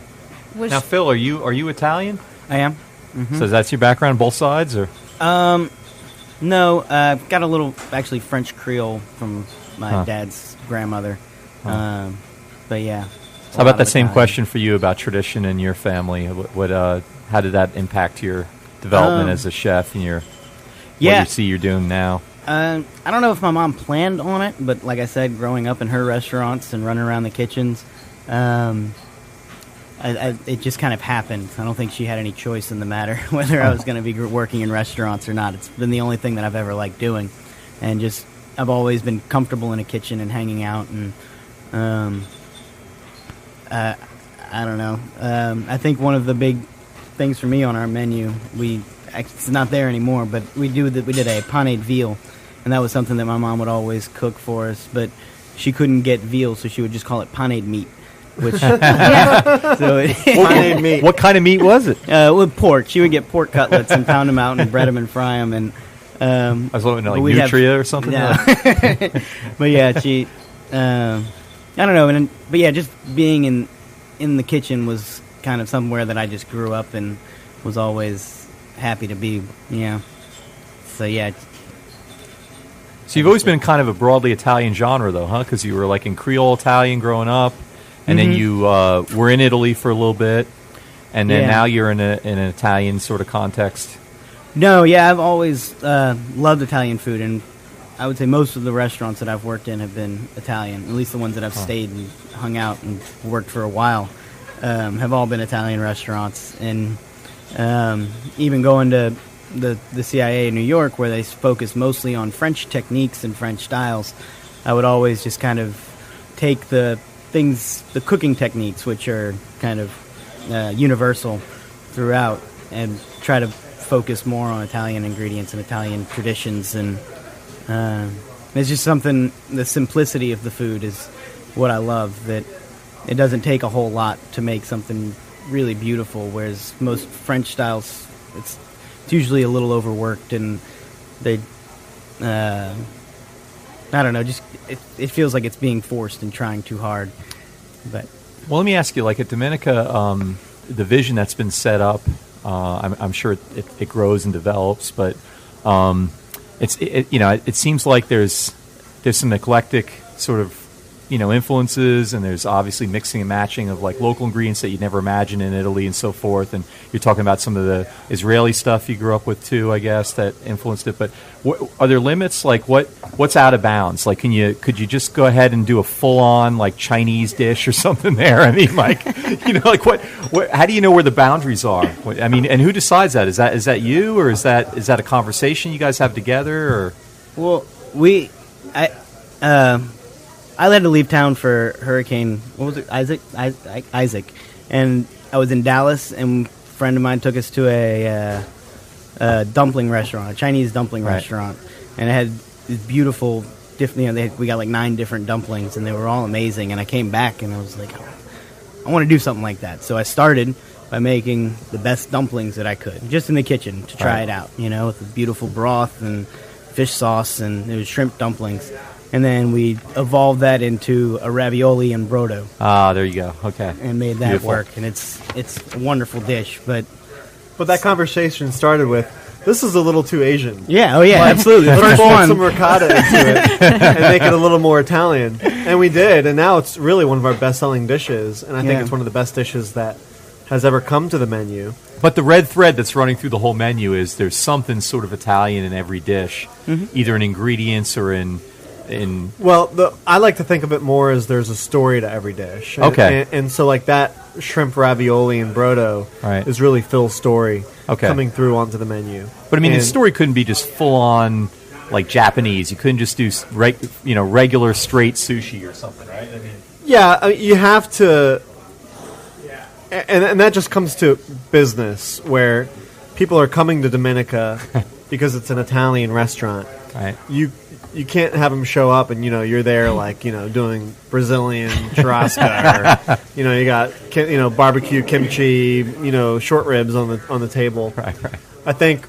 Now, Phil, are you Italian?
I am. Mm-hmm.
So that's your background, both sides, or?
No, I've got a little, actually, French Creole from my dad's grandmother. But yeah.
How about that same question for you about tradition in your family? How did that impact your development as a chef and what you see you're doing now?
I don't know if my mom planned on it, but like I said, growing up in her restaurants and running around the kitchens, it just kind of happened. I don't think she had any choice in the matter whether I was going to be working in restaurants or not. It's been the only thing that I've ever liked doing, and just I've always been comfortable in a kitchen and hanging out. And I don't know. I think one of the big things for me on our menu, it's not there anymore, but we did a panade veal, and that was something that my mom would always cook for us. But she couldn't get veal, so she would just call it panade meat. Which
panade meat.
What kind of meat was it?
With pork. She would get pork cutlets and pound them out and bread them and fry them. And
I was looking at Nutria or something.
Yeah. But yeah, she. I don't know. But yeah, just being in the kitchen was kind of somewhere that I just grew up and was always happy to be. Yeah. So yeah.
So you've always been kind of a broadly Italian genre, though, huh? Because you were like in Creole Italian growing up. And then you were in Italy for a little bit, and then now you're in an Italian sort of context.
No, yeah, I've always loved Italian food, and I would say most of the restaurants that I've worked in have been Italian. At least the ones that I've stayed and hung out and worked for a while have all been Italian restaurants. And even going to the CIA in New York, where they focus mostly on French techniques and French styles, I would always just kind of take the cooking techniques, which are kind of universal throughout, and try to focus more on Italian ingredients and Italian traditions. And it's just something, the simplicity of the food is what I love, that it doesn't take a whole lot to make something really beautiful, whereas most French styles, it's usually a little overworked, and they... I don't know, just it feels like it's being forced and trying too hard. But
well, let me ask you, like at Dominica, the vision that's been set up, I'm sure it grows and develops, but it seems like there's some eclectic sort of influences, and there's obviously mixing and matching of like local ingredients that you'd never imagine in Italy and so forth. And you're talking about some of the Israeli stuff you grew up with too, I guess, that influenced it. But are there limits? Like what's out of bounds? Like, could you just go ahead and do a full on like Chinese dish or something there? I mean, like, like what? How do you know where the boundaries are? I mean, and who decides that? Is that you, or is that a conversation you guys have together? Or
well, I had to leave town for Hurricane. What was it? Isaac, and I was in Dallas, and a friend of mine took us to a dumpling restaurant, a Chinese dumpling restaurant, and it had this beautiful, different. We got like 9 different dumplings, and they were all amazing. And I came back, and I was like, I want to do something like that. So I started by making the best dumplings that I could, just in the kitchen to try it out. With the beautiful broth and fish sauce, and it was shrimp dumplings. And then we evolved that into a ravioli and brodo.
Ah, there you go. Okay.
And made that work. And it's a wonderful dish. But
that conversation started with, this is a little too Asian.
Yeah, absolutely.
Let's put some ricotta into it and make it a little more Italian. And we did. And now it's really one of our best-selling dishes. And I think it's one of the best dishes that has ever come to the menu.
But the red thread that's running through the whole menu is there's something sort of Italian in every dish, either in ingredients or in.
Well, I like to think of it more as there's a story to every dish. And so like that shrimp ravioli and brodo is really Phil's story coming through onto the menu.
But I mean, the story couldn't be just full on like Japanese. You couldn't just do regular straight sushi or something, right? I mean,
you have to, and that just comes to business where people are coming to Dominica because it's an Italian restaurant.
Right.
You can't have them show up and you're there like doing Brazilian churrasca or you got barbecue kimchi short ribs on the table.
Right.
I think.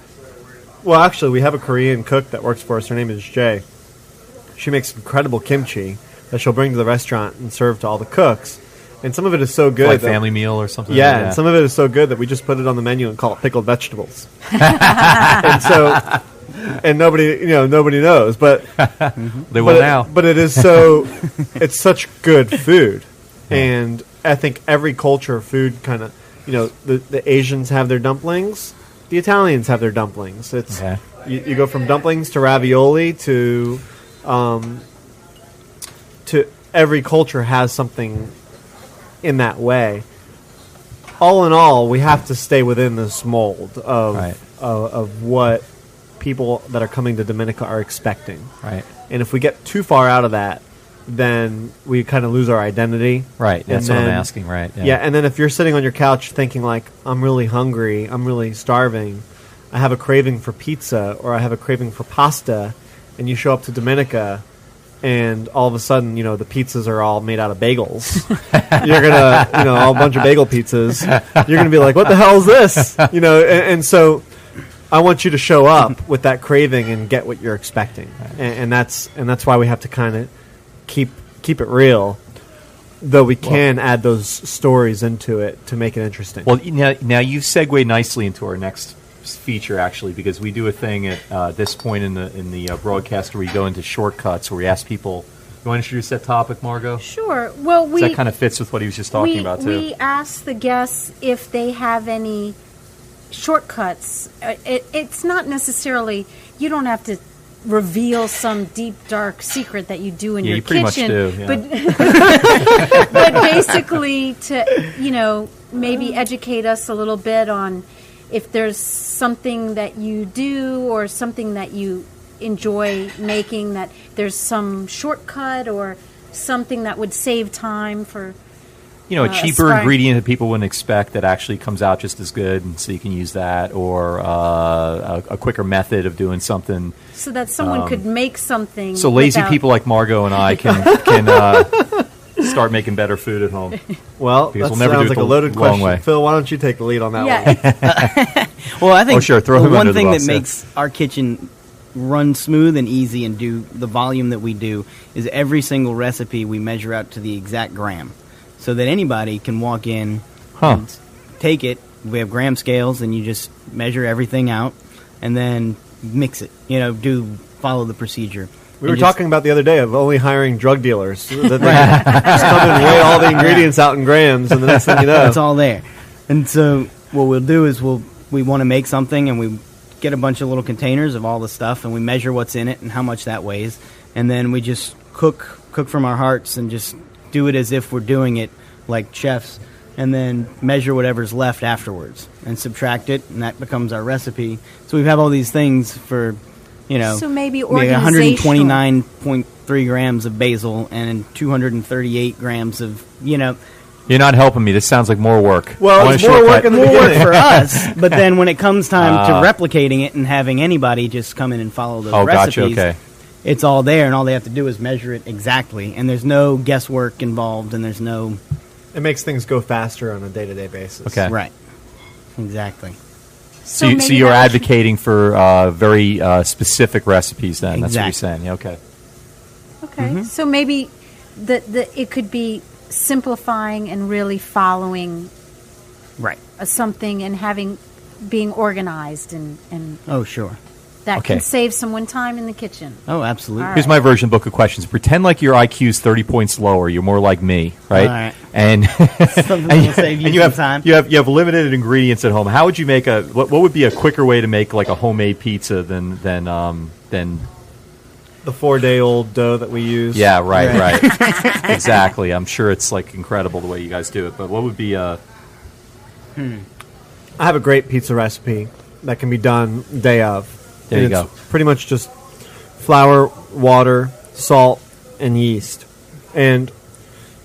Well, actually, we have a Korean cook that works for us. Her name is Jae. She makes incredible kimchi that she'll bring to the restaurant and serve to all the cooks. And some of it is so good,
like family meal or something.
Yeah, and some of it is so good that we just put it on the menu and call it pickled vegetables. And so. And nobody knows, but
they will now.
But it is so, it's such good food, and I think every culture, food kind of, the Asians have their dumplings, the Italians have their dumplings. It's you go from dumplings to ravioli to every culture has something in that way. All in all, we have to stay within this mold of what people that are coming to Dominica are expecting.
Right.
And if we get too far out of that, then we kind of lose our identity.
Right. That's what I'm asking. Right.
Yeah. And then if you're sitting on your couch thinking like, I'm really hungry, I'm really starving, I have a craving for pizza or I have a craving for pasta, and you show up to Dominica and all of a sudden, the pizzas are all made out of bagels. You're going to, a bunch of bagel pizzas. You're going to be like, what the hell is this? And so I want you to show up with that craving and get what you're expecting, and that's why we have to kind of keep it real, though we can add those stories into it to make it interesting.
Well, now you've segued nicely into our next feature, actually, because we do a thing at this point in the broadcast where we go into shortcuts, where we ask people. You want to introduce that topic, Margot?
Sure. Well,
that kind of fits with what he was just talking about too.
We ask the guests if they have any shortcuts. It's not necessarily, you don't have to reveal some deep dark secret that you do in your kitchen.
Much do, yeah.
But basically to maybe educate us a little bit on if there's something that you do or something that you enjoy making, that there's some shortcut or something that would save time for
a cheaper ingredient that people wouldn't expect that actually comes out just as good, and so you can use that, or a quicker method of doing something.
So that someone could make something.
So lazy people like Margot and I can start making better food at home.
Well,
because
that
we'll never
sounds
do it
like a loaded
the long
question.
way.
Phil, why don't you take the lead on that one?
Well, I think
sure, throw him
one
under the
thing
bus,
that makes our kitchen run smooth and easy and do the volume that we do is every single recipe we measure out to the exact gram, so that anybody can walk in and take it. We have gram scales, and you just measure everything out and then mix it. Follow the procedure.
We were talking about the other day of only hiring drug dealers. So that they just come and weigh all the ingredients out in grams, and the next thing you know,
it's all there. And so what we'll do is we want to make something, and we get a bunch of little containers of all the stuff, and we measure what's in it and how much that weighs, and then we just cook from our hearts and just do it as if we're doing it like chefs, and then measure whatever's left afterwards and subtract it, and that becomes our recipe. So we have all these things for,
so maybe
129.3 grams of basil and 238 grams of,
You're not helping me. This sounds like more work.
Well, it's more work in the beginning
for us, but then when it comes time to replicating it and having anybody just come in and follow those recipes,
gotcha, okay.
It's all there, and all they have to do is measure it exactly, and there's no guesswork involved, and there's no...
It makes things go faster on a day-to-day basis.
Okay.
Right. Exactly.
So you're advocating for very specific recipes then?
Exactly.
That's what you're saying. Yeah, okay.
Okay. So maybe it could be simplifying and really following
Right.
Something and being organized and
Oh, sure.
that
Okay.
can save someone time in the kitchen.
Oh, absolutely.
All right.
Here's my version book of questions. Pretend like your IQ's 30 points lower. You're more like me, right?
All right.
And
Something that will save you
you
some
have
time.
you have limited ingredients at home. How would you make what would be a quicker way to make like a homemade pizza than
The 4-day-old dough that we use.
Yeah, right. Exactly. I'm sure it's like incredible the way you guys do it. But what would be
I have a great pizza recipe that can be done day of.
There you
And
go.
It's pretty much just flour, water, salt, and yeast. And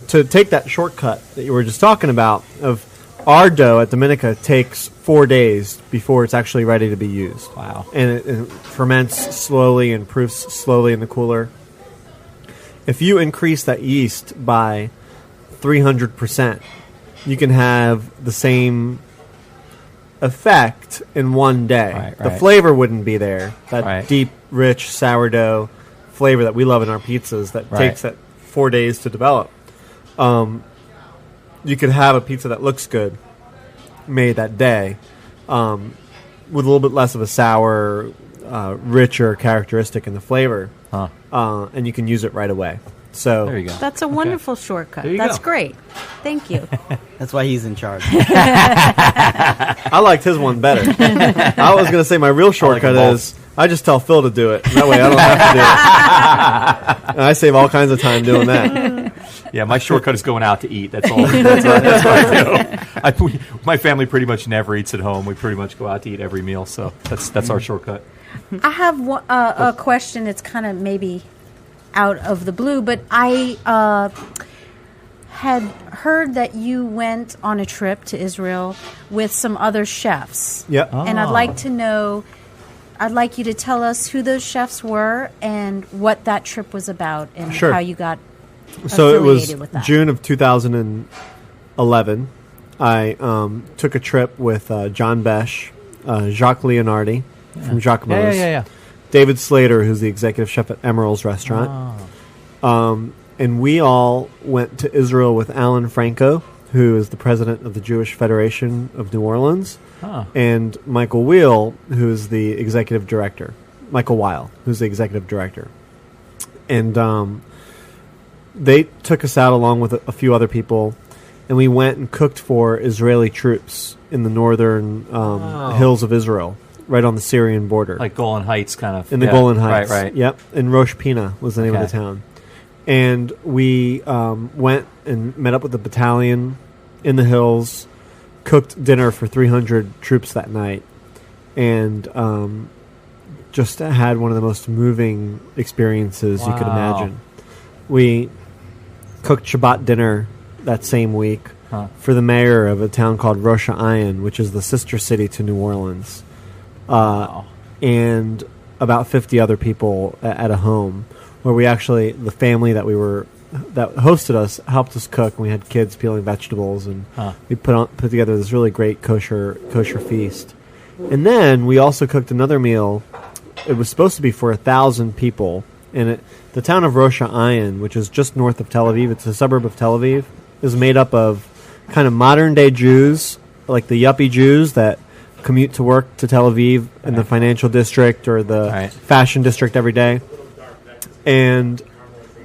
to take that shortcut that you were just talking about of our dough at Dominica takes 4 days before it's actually ready to be used.
Wow.
And it ferments slowly and proofs slowly in the cooler. If you increase that yeast by 300%, you can have the same effect in 1 day.
Right.
The flavor wouldn't be there. That
Right.
deep, rich sourdough flavor that we love in our pizzas that
Right.
takes that 4 days to develop. You could have a pizza that looks good made that day with a little bit less of a sour, richer characteristic in the flavor. And you can use it right away. So
there you go.
That's a wonderful shortcut.
There you
That's
go.
great. Thank you.
That's why he's in charge.
I liked his one better. I was going to say my real shortcut
them both.
is I just tell Phil to do it. That way I don't have to do it. And I save all kinds of time doing that.
Yeah, my shortcut is going out to eat. That's all. That's what I do. My family pretty much never eats at home. We pretty much go out to eat every meal. So that's our shortcut.
I have a question. It's kind of maybe out of the blue, but I had heard that you went on a trip to Israel with some other chefs.
Yep.
And I'd like to know, I'd like you to tell us who those chefs were and what that trip was about and
Sure.
how you got
So it was
affiliated with that.
June of 2011. I took a trip with John Besh, Jacques Leonardi from Jacques Mose,
Yeah.
David Slater, who's the executive chef at Emeril's restaurant. And we all went to Israel with Alon Franco, who is the president of the Jewish Federation of New Orleans, and Michael Weil, who is the executive director. Michael Weil, who's the executive director. And they took us out along with a few other people, and we went and cooked for Israeli troops in the northern hills of Israel, right on the Syrian border.
Like Golan Heights, kind of.
In the Golan Heights.
Right.
Yep. And Rosh Pina was the name of the town. And we went and met up with the battalion in the hills, cooked dinner for 300 troops that night, and just had one of the most moving experiences you could imagine. We cooked Shabbat dinner that same week for the mayor of a town called Rosh Ayin, which is the sister city to New Orleans. And about 50 other people at a home where we actually, the family that hosted us helped us cook, and we had kids peeling vegetables, and we put together this really great kosher feast. And then we also cooked another meal. It was supposed to be for 1,000 people, and the town of Rosh Ayin, which is just north of Tel Aviv, it's a suburb of Tel Aviv, is made up of kind of modern day Jews, like the yuppie Jews that commute to work to Tel Aviv in the financial district or the fashion district every day. and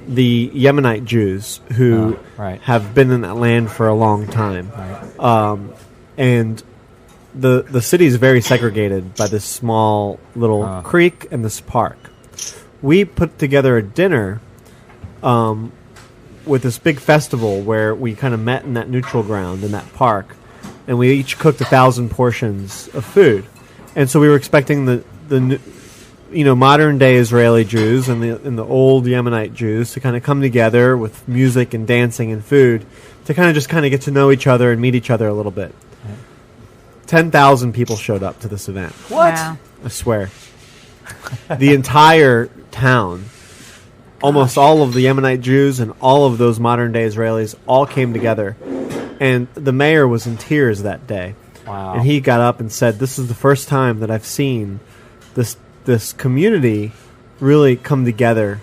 the Yemenite Jews who have been in that land for a long time. And the city is very segregated by this small little creek and this park. We put together a dinner with this big festival where we kind of met in that neutral ground in that park, and we each cooked 1,000 portions of food. And so we were expecting the modern day Israeli Jews and the old Yemenite Jews to kind of come together with music and dancing and food to kind of get to know each other and meet each other a little bit. 10,000 people showed up to this event.
What?
Wow.
I swear. The entire town, almost all of the Yemenite Jews and all of those modern day Israelis all came together. And the mayor was in tears that day.
Wow.
And he got up and said, "This is the first time that I've seen this community really come together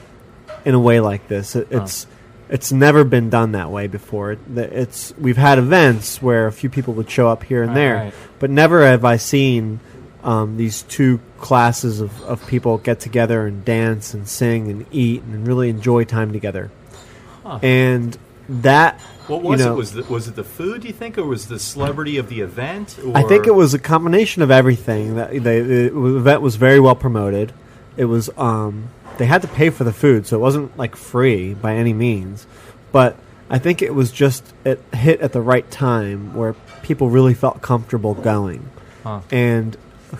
in a way like this. It's never been done that way before. We've had events where a few people would show up here and there, but never have I seen these two classes of people get together and dance and sing and eat and really enjoy time together." And that...
What was it? Was it the food, do you think, or was the celebrity of the event? Or?
I think it was a combination of everything. The event was very well promoted. It was they had to pay for the food, so it wasn't like free by any means. But I think it was just it hit at the right time where people really felt comfortable going. And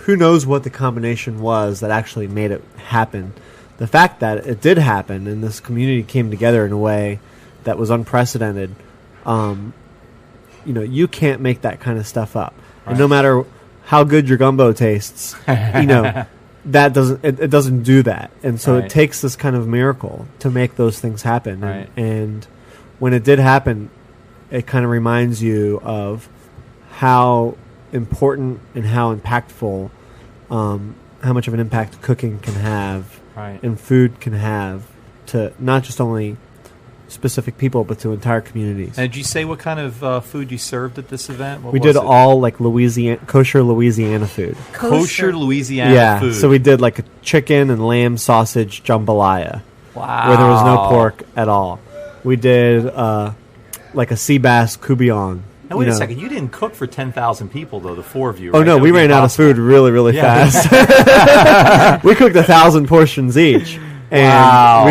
who knows what the combination was that actually made it happen. The fact that it did happen and this community came together in a way that was unprecedented. You can't make that kind of stuff up. And no matter how good your gumbo tastes, that doesn't do that. And so it takes this kind of miracle to make those things happen. And when it did happen, it kind of reminds you of how important and how impactful, how much of an impact cooking can have and food can have to not just only specific people, but to entire communities.
And did you say what kind of food you served at this event?
We did all like kosher Louisiana food.
Kosher Louisiana food.
So we did like a chicken and lamb sausage jambalaya.
Wow.
Where there was no pork at all. We did like a sea bass coubillon.
Now wait a second, you didn't cook for 10,000 people though, the four of you,
right? Oh no, we ran out of food really, really fast. We cooked 1,000 portions each. And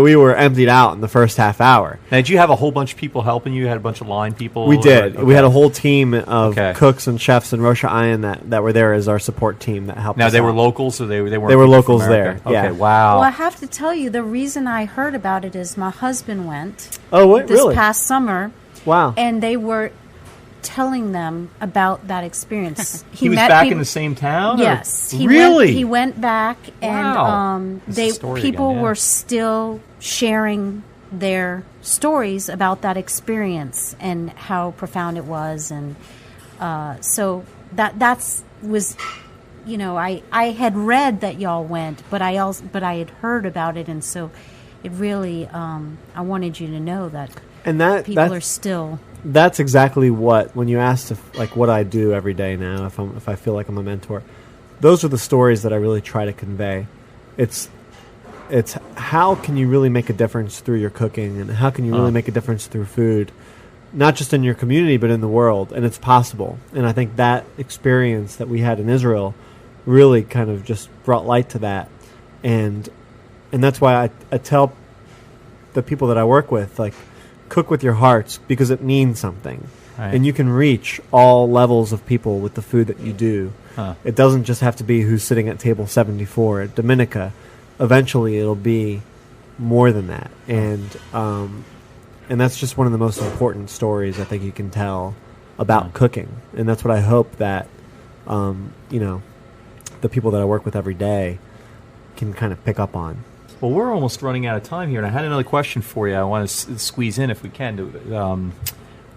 we were emptied out in the first half hour.
Now, did you have a whole bunch of people helping you? You had a bunch of line people?
We did. Okay. We had a whole team of cooks and chefs in Rosh Hashanah that were there as our support team that helped us.
Now, they were locals, so they weren't.
They were locals there.
Okay, wow.
Well, I have to tell you, the reason I heard about it is my husband went.
Oh, what?
This
Really?
past summer.
Wow.
And they were telling them about that experience.
He was back in the same town?
Yes. He went back, and people were still sharing their stories about that experience and how profound it was. And so that's was, I had read that y'all went, but I had heard about it, and so it really I wanted you to know that people are still.
That's exactly when you asked what I do every day now, if I feel like I'm a mentor, those are the stories that I really try to convey. It's how can you really make a difference through your cooking, and how can you really make a difference through food, not just in your community but in the world, and it's possible. And I think that experience that we had in Israel really kind of just brought light to that, and that's why I tell the people that I work with, cook with your hearts, because it means something. And you can reach all levels of people with the food that you do. It doesn't just have to be who's sitting at table 74 at Dominica. Eventually it'll be more than that. And that's just one of the most important stories I think you can tell about cooking. And that's what I hope that the people that I work with every day can kind of pick up on.
Well, we're almost running out of time here, and I had another question for you I want to squeeze in if we can.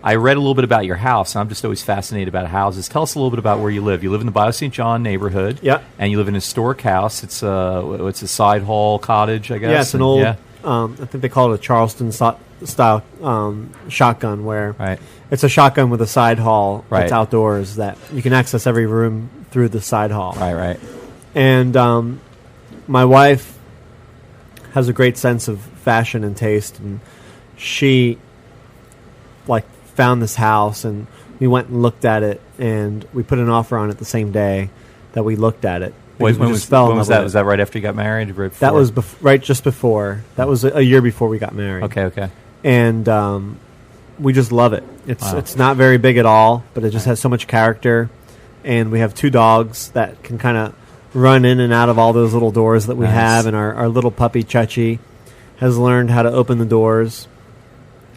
I read a little bit about your house, and I'm just always fascinated about houses. Tell us a little bit about where you live. You live in the Bio St. John neighborhood, and you live in a historic house. It's a side hall cottage, I guess.
Yeah, it's an old, I think they call it a Charleston style shotgun, where it's a shotgun with a side hall that's outdoors that you can access every room through the side hall.
Right.
And my wife has a great sense of fashion and taste, and she like found this house, and we went and looked at it, and we put an offer on it the same day that we looked at it.
When was that? Was that right after you got married? Right before?
That was right just before. That was a year before we got married.
Okay.
And we just love it. It's not very big at all, but it just has so much character. And we have 2 dogs that can kind of run in and out of all those little doors that we have. And our little puppy, Chechi, has learned how to open the doors.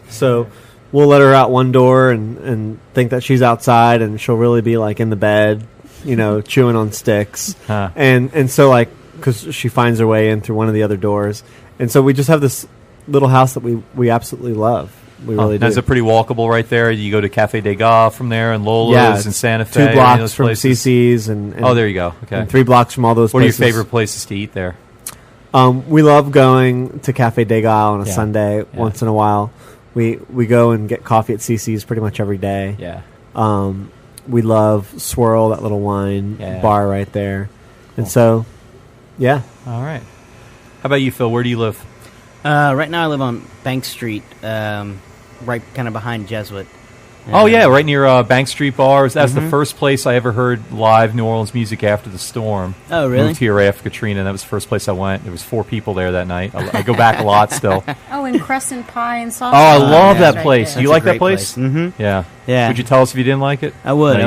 So we'll let her out one door and think that she's outside, and she'll really be like in the bed, chewing on sticks. And so like, because she finds her way in through one of the other doors. And so we just have this little house that we absolutely love. We really do.
Is it pretty walkable right there? You go to Cafe de Gaulle from there, and Lola's and Santa Fe.
2 blocks from CC's. And
there you go. Okay.
And 3 blocks from all those places.
What are your favorite places to eat there?
We love going to Cafe de Gaulle on a Sunday once in a while. We go and get coffee at CC's pretty much every day.
Yeah.
We love Swirl, that little wine bar right there. And so, yeah.
All right. How about you, Phil? Where do you live?
Right now I live on Bank Street, right kind of behind Jesuit.
Right near Bank Street Bars. That's the first place I ever heard live New Orleans music after the storm.
Oh, really?
Moved here right after Katrina, and that was the first place I went. There was 4 people there that night. I go back a lot still.
Oh, and Crescent Pie and sausage.
Oh, I love that
right
place.
there.
You like that place?
Mm-hmm.
Yeah.
Yeah.
Would you tell us if you didn't like it?
I would. I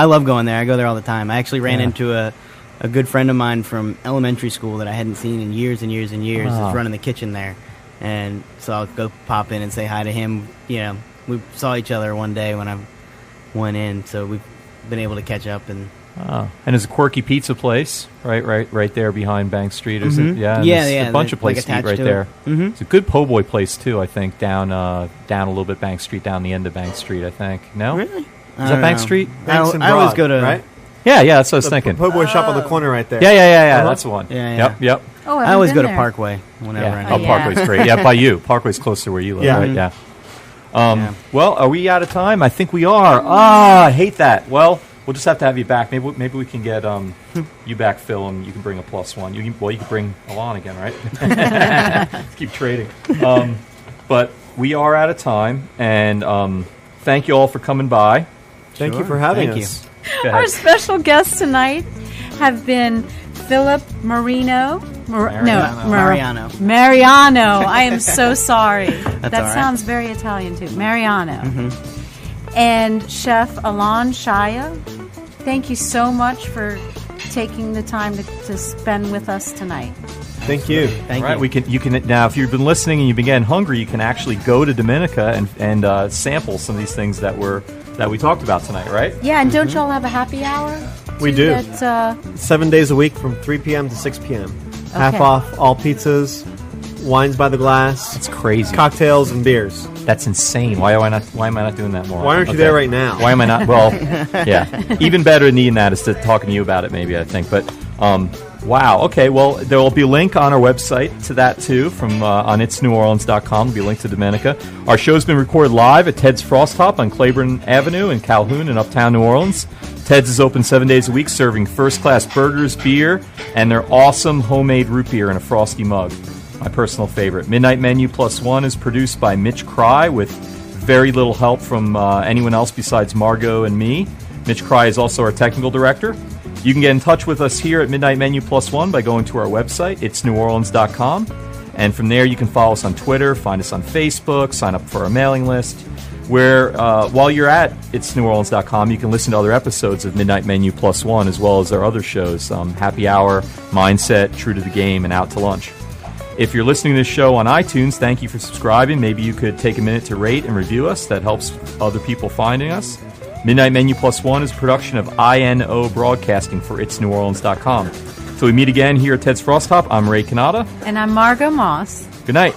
love going there. I go there all the time. I actually ran into a good friend of mine from elementary school that I hadn't seen in years and years and years. Is running the kitchen there. And so I'll go pop in and say hi to him. We saw each other one day when I went in, so we've been able to catch up. And
it's a quirky pizza place, right there behind Bank Street, is it? Yeah,
yeah.
A bunch of places to eat right there.
Mm-hmm.
It's a good po' boy place too, I think. Down a little bit Bank Street, down the end of Bank Street, I think. No,
really?
Is that Bank Street?
I
always go to
right.
Yeah, that's what I was thinking.
Po' boy shop on the corner right there.
Yeah. That's the one.
Yeah.
Yep.
Oh,
I always go to
there.
Parkway whenever I need.
Parkway's great. Yeah, by you. Parkway's close to where you live, right? Yeah. Well, are we out of time? I think we are. I hate that. Well, we'll just have to have you back. Maybe we can get you back, Phil, and you can bring a +1. You can bring Alon again, right? Let's keep trading. But we are out of time, and thank you all for coming by.
Thank you for having us.
Our special guests tonight have been Philip Mariano.
Mariano.
I am so sorry. That
all right.
sounds very Italian too. Mariano. Mm-hmm. And Chef Alon Shaya. Thank you so much for taking the time to spend with us tonight.
Thank you.
Thank you. You can now, if you've been listening and you've been getting hungry, you can actually go to Dominica and sample some of these things that we talked about tonight, right?
Yeah, and don't y'all have a happy hour?
We do.
At,
7 days a week from 3 p.m. to 6 p.m. Half off all pizzas, wines by the glass.
That's crazy.
Cocktails and beers.
That's insane. Why am I not doing that more?
Why aren't you there right now?
Why am I not? Well, yeah. Even better than needing that is to talking to you about it, maybe, I think. But wow. Okay. Well, there will be a link on our website to that too, from on itsneworleans.com. There'll be a link to Dominica. Our show's been recorded live at Ted's Frost Top on Claiborne Avenue in Calhoun in Uptown New Orleans. Ted's is open 7 days a week, serving first-class burgers, beer, and their awesome homemade root beer in a frosty mug. My personal favorite. Midnight Menu +1 is produced by Mitch Cry with very little help from anyone else besides Margot and me. Mitch Cry is also our technical director. You can get in touch with us here at Midnight Menu +1 by going to our website, itsneworleans.com. And from there, you can follow us on Twitter, find us on Facebook, sign up for our mailing list, where while you're at itsneworleans.com, you can listen to other episodes of Midnight Menu +1, as well as our other shows, Happy Hour, Mindset, True to the Game, and Out to Lunch. If you're listening to this show on iTunes, thank you for subscribing. Maybe you could take a minute to rate and review us. That helps other people finding us. Midnight Menu +1 is a production of INO Broadcasting for itsneworleans.com. Till we meet again here at Ted's Frost Top, I'm Ray Canada.
And I'm Margot Moss.
Good night.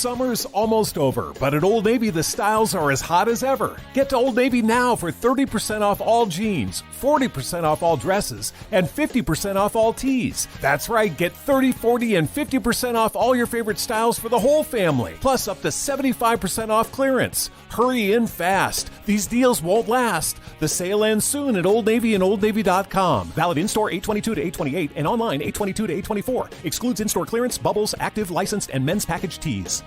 Summer's almost over, but at Old Navy the styles are as hot as ever. Get to Old Navy now for 30% off all jeans, 40% off all dresses, and 50% off all tees. That's right, get 30, 40, and 50% off all your favorite styles for the whole family, plus up to 75% off clearance. Hurry in fast. These deals won't last. The sale ends soon at Old Navy and OldNavy.com. Valid in-store 8/22 to 8/28 and online 8/22 to 8/24. Excludes in-store clearance, bubbles, active, licensed, and men's package tees.